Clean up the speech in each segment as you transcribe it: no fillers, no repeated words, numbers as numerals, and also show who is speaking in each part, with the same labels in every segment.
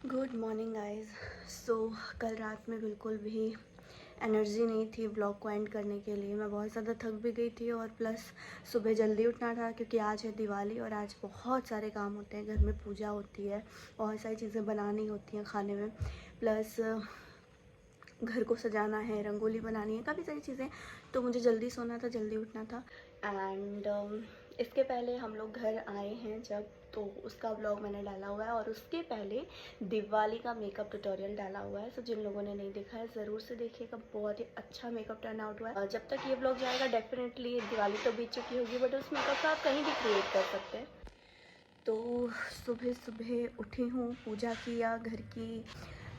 Speaker 1: Good morning guys. सो कल रात में बिल्कुल भी एनर्जी नहीं थी व्लॉग को एंड करने के लिए। मैं बहुत ज़्यादा थक भी गई थी और प्लस सुबह जल्दी उठना था क्योंकि आज है दिवाली और आज बहुत सारे काम होते हैं। घर में पूजा होती है, बहुत सारी चीज़ें बनानी होती हैं खाने में, प्लस घर को सजाना है, रंगोली बनानी है, काफ़ी सारी चीज़ें। तो मुझे जल्दी सोना था, जल्दी उठना था। एंड इसके पहले हम लोग घर आए हैं जब, तो उसका ब्लॉग मैंने डाला हुआ है और उसके पहले दिवाली का मेकअप ट्यूटोरियल डाला हुआ है। सो जिन लोगों ने नहीं देखा है ज़रूर से देखिएगा, बहुत ही अच्छा मेकअप टर्न आउट हुआ है। जब तक ये ब्लॉग जाएगा डेफिनेटली दिवाली तो बीत चुकी होगी, बट उस मेकअप का आप कहीं भी क्रिएट कर सकते हैं। तो सुबह सुबह उठी हूँ, पूजा किया घर की,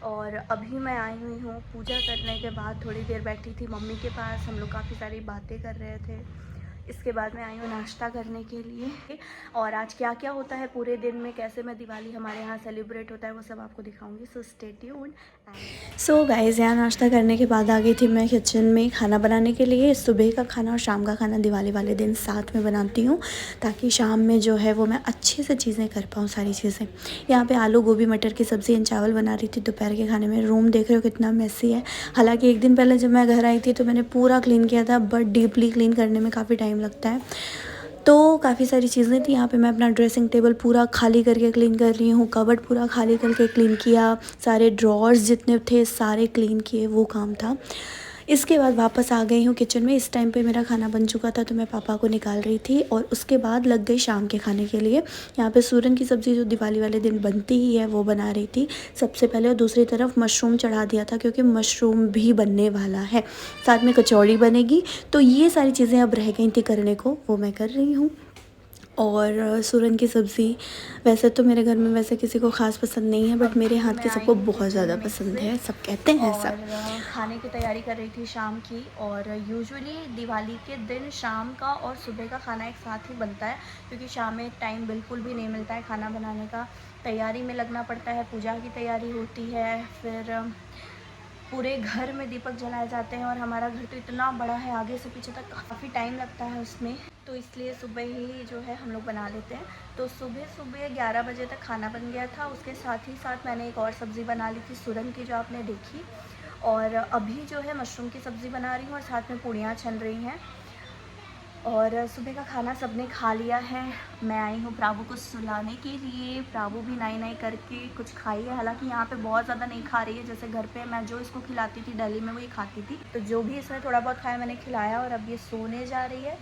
Speaker 1: और अभी मैं आई हुई हूँ। पूजा करने के बाद थोड़ी देर बैठी थी मम्मी के पास, हम लोग काफ़ी सारी बातें कर रहे थे। इसके बाद मैं आई हूँ नाश्ता करने के लिए, और आज क्या क्या होता है पूरे दिन में, कैसे मैं दिवाली हमारे यहाँ सेलिब्रेट होता है, वो सब आपको दिखाऊंगी। So stay tuned. So guys, यहाँ नाश्ता करने के बाद आ गई थी मैं किचन में खाना बनाने के लिए। सुबह का खाना और शाम का खाना दिवाली वाले दिन साथ में बनाती हूँ, ताकि शाम में जो है वो मैं अच्छे से चीज़ें कर पाऊँ, सारी चीज़ें। यहाँ पे आलू गोभी मटर की सब्ज़ी एंड चावल बना रही थी दोपहर के खाने में। रूम देख रहे हो कितना मेसी है। हालांकि एक दिन पहले जब मैं घर आई थी तो मैंने पूरा क्लीन किया था, बट डीपली क्लीन करने में काफ़ी टाइम लगता है। तो काफ़ी सारी चीज़ें थी यहाँ पे। मैं अपना ड्रेसिंग टेबल पूरा खाली करके क्लीन कर रही हूँ, कबर्ड पूरा खाली करके क्लीन किया, सारे ड्रॉर्स जितने थे सारे क्लीन किए, वो काम था। इसके बाद वापस आ गई हूँ किचन में। इस टाइम पे मेरा खाना बन चुका था तो मैं पापा को निकाल रही थी, और उसके बाद लग गई शाम के खाने के लिए। यहाँ पे सूरन की सब्ज़ी जो दिवाली वाले दिन बनती ही है वो बना रही थी सबसे पहले, और दूसरी तरफ मशरूम चढ़ा दिया था क्योंकि मशरूम भी बनने वाला है, साथ में कचौड़ी बनेगी। तो ये सारी चीज़ें अब रह गई थी करने को, वो मैं कर रही हूँ। और सूरन की सब्ज़ी वैसे तो मेरे घर में वैसे किसी को ख़ास पसंद नहीं है, बट मेरे हाथ की सबको बहुत ज़्यादा पसंद है, सब कहते हैं सब। खाने की तैयारी कर रही थी शाम की, और यूजुअली दिवाली के दिन शाम का और सुबह का खाना एक साथ ही बनता है, क्योंकि शाम में टाइम बिल्कुल भी नहीं मिलता है खाना बनाने का। तैयारी में लगना पड़ता है, पूजा की तैयारी होती है, फिर पूरे घर में दीपक जलाए जाते हैं, और हमारा घर तो इतना बड़ा है, आगे से पीछे तक काफ़ी टाइम लगता है उसमें। तो इसलिए सुबह ही जो है हम लोग बना लेते हैं। तो सुबह सुबह 11 बजे तक खाना बन गया था। उसके साथ ही साथ मैंने एक और सब्ज़ी बना ली थी सूरन की, जो आपने देखी। और अभी जो है मशरूम की सब्ज़ी बना रही हूँ, और साथ में पूड़ियाँ छन रही हैं। और सुबह का खाना सबने खा लिया है। मैं आई हूँ प्राभु को सुलाने के लिए। प्राभु भी नाई नाई करके कुछ खाई है। हालांकि यहाँ पे बहुत ज़्यादा नहीं खा रही है, जैसे घर पे मैं जो इसको खिलाती थी दिल्ली में वही खाती थी। तो जो भी इसने थोड़ा बहुत खाया मैंने खिलाया, और अब ये सोने जा रही है।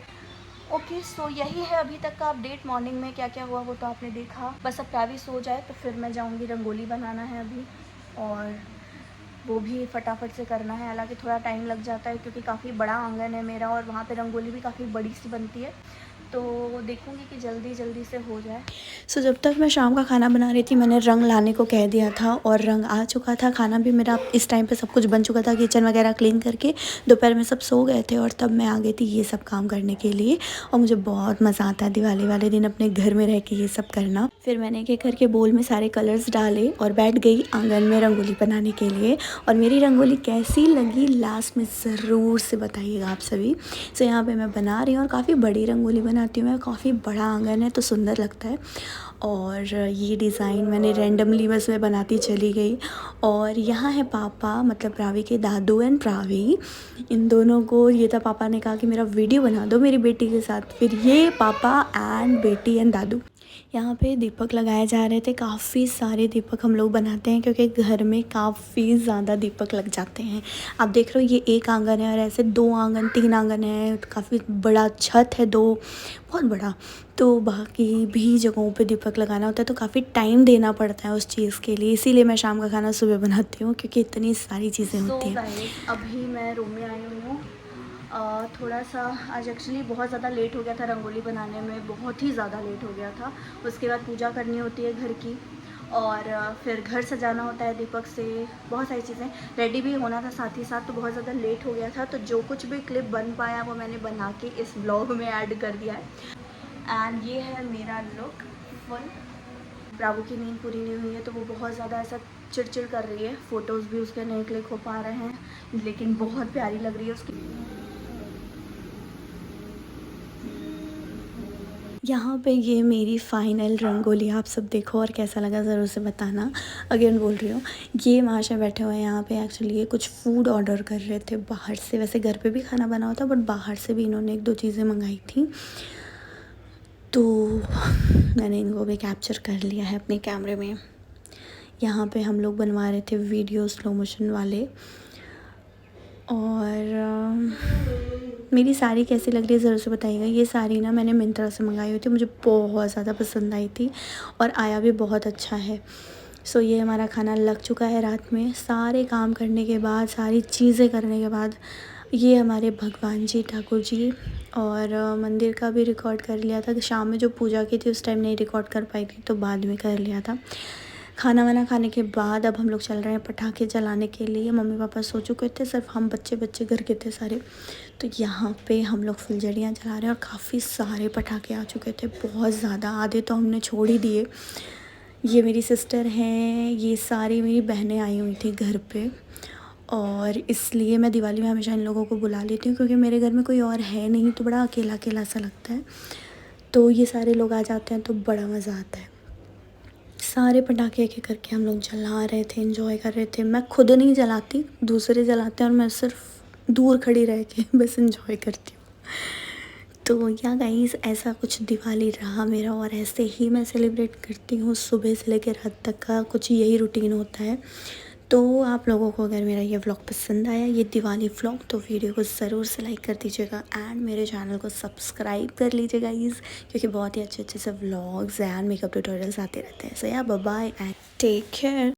Speaker 1: ओके, सो यही है अभी तक का अपडेट। मॉर्निंग में क्या क्या हुआ वो तो आपने देखा। बस अब प्राभी सो जाए तो फिर मैं जाऊँगी, रंगोली बनाना है अभी, और वो भी फटाफट से करना है। हालांकि थोड़ा टाइम लग जाता है क्योंकि काफ़ी बड़ा आंगन है मेरा, और वहाँ पे रंगोली भी काफ़ी बड़ी सी बनती है। तो देखूँगी कि जल्दी जल्दी से हो जाए। सो जब तक मैं शाम का खाना बना रही थी मैंने रंग लाने को कह दिया था, और रंग आ चुका था। खाना भी मेरा इस टाइम पे सब कुछ बन चुका था, किचन वगैरह क्लीन करके। दोपहर में सब सो गए थे और तब मैं आ गई थी ये सब काम करने के लिए। और मुझे बहुत मज़ा आता है दिवाली वाले दिन अपने घर में रह के ये सब करना। फिर मैंने एक एक करके बोल में सारे कलर्स डाले और बैठ गई आंगन में रंगोली बनाने के लिए। और मेरी रंगोली कैसी लगी लास्ट में ज़रूर से बताइएगा आप सभी। सो यहाँ पे मैं बना रही हूँ, और काफ़ी बड़ी रंगोली बनाती हूँ मैं, काफ़ी बड़ा आंगन है तो सुंदर लगता है। और ये डिज़ाइन मैंने रैंडमली बस मैं बनाती चली गई। और यहाँ है पापा, मतलब प्रावी के दादू एंड प्रावी, इन दोनों को ये था, पापा ने कहा कि मेरा वीडियो बना दो मेरी बेटी के साथ। फिर ये पापा एंड बेटी एंड दादू। यहाँ पे दीपक लगाए जा रहे थे। काफ़ी सारे दीपक हम लोग बनाते हैं क्योंकि घर में काफ़ी ज़्यादा दीपक लग जाते हैं। आप देख रहे हो ये एक आंगन है, और ऐसे 2 आंगन 3 आंगन है, काफ़ी बड़ा छत है, 2 बहुत बड़ा। तो बाकी भी जगहों पे दीपक लगाना होता है तो काफ़ी टाइम देना पड़ता है उस चीज़ के लिए। इसीलिए मैं शाम का खाना सुबह बनाती हूँ क्योंकि इतनी सारी चीज़ें होती हैं। अभी मैं रूम में आई हुई हूँ। थोड़ा सा आज एक्चुअली बहुत ज़्यादा लेट हो गया था रंगोली बनाने में, बहुत ही ज़्यादा लेट हो गया था। उसके बाद पूजा करनी होती है घर की, और फिर घर सजाना होता है दीपक से, बहुत सारी चीज़ें रेडी भी होना था साथ ही साथ। तो बहुत ज़्यादा लेट हो गया था, तो जो कुछ भी क्लिप बन पाया वो मैंने बना के इस ब्लॉग में ऐड कर दिया है। एंड ये है मेरा लुक फुल। ब्रावो की नींद पूरी नहीं हुई है तो वो बहुत ज़्यादा ऐसा चिड़चिड़ कर रही है। फ़ोटोज़ भी उसके नहीं क्लिक हो पा रहे हैं, लेकिन बहुत प्यारी लग रही है उसकी। यहाँ पे ये मेरी फ़ाइनल रंगोली आप सब देखो और कैसा लगा ज़रूर से बताना। अगेन बोल रही हूँ, ये माशा बैठे हुए हैं यहाँ पे। एक्चुअली ये कुछ फ़ूड ऑर्डर कर रहे थे बाहर से, वैसे घर पे भी खाना बना होता बट बाहर से भी इन्होंने 1-2 चीज़ें मंगाई थी, तो मैंने इनको भी कैप्चर कर लिया है अपने कैमरे में। यहाँ पे हम लोग बनवा रहे थे वीडियो स्लो मोशन वाले। और मेरी साड़ी कैसी लग रही है ज़रूर से बताइएगा। ये साड़ी ना मैंने मिंत्रा से मंगाई हुई थी, मुझे बहुत ज़्यादा पसंद आई थी और आया भी बहुत अच्छा है। सो ये हमारा खाना लग चुका है रात में। सारे काम करने के बाद, सारी चीज़ें करने के बाद, ये हमारे भगवान जी ठाकुर जी और मंदिर का भी रिकॉर्ड कर लिया था। शाम में जो पूजा की थी उस टाइम नहीं रिकॉर्ड कर पाई थी, तो बाद में कर लिया था। खाना वाना खाने के बाद अब हम लोग चल रहे हैं पटाखे जलाने के लिए। मम्मी पापा सो चुके थे, सिर्फ हम बच्चे घर के थे सारे। तो यहाँ पे हम लोग फुलझड़ियाँ जला रहे हैं और काफ़ी सारे पटाखे आ चुके थे, बहुत ज़्यादा। आधे तो हमने छोड़ ही दिए। ये मेरी सिस्टर हैं, ये सारी मेरी बहनें आई हुई थी घर पे, और इसलिए मैं दिवाली में हमेशा इन लोगों को बुला लेती हूँ क्योंकि मेरे घर में कोई और है नहीं, तो बड़ा अकेला अकेला सा लगता है। तो ये सारे लोग आ जाते हैं तो बड़ा मज़ा आता है। सारे पटाखे एक एक करके हम लोग जला रहे थे, एंजॉय कर रहे थे। मैं खुद नहीं जलाती, दूसरे जलाते हैं और मैं सिर्फ दूर खड़ी रह के बस एंजॉय करती हूँ। तो या गाइस, ऐसा कुछ दिवाली रहा मेरा और ऐसे ही मैं सेलिब्रेट करती हूँ। सुबह से लेकर रात तक का कुछ यही रूटीन होता है। तो आप लोगों को अगर मेरा ये व्लॉग पसंद आया, ये दिवाली व्लॉग, तो वीडियो को ज़रूर से लाइक कर दीजिएगा एंड मेरे चैनल को सब्सक्राइब कर लीजिएगा गाइस, क्योंकि बहुत ही अच्छे अच्छे से व्लॉग्स एंड मेकअप ट्यूटोरियल्स आते रहते हैं। सो या bye bye and take care.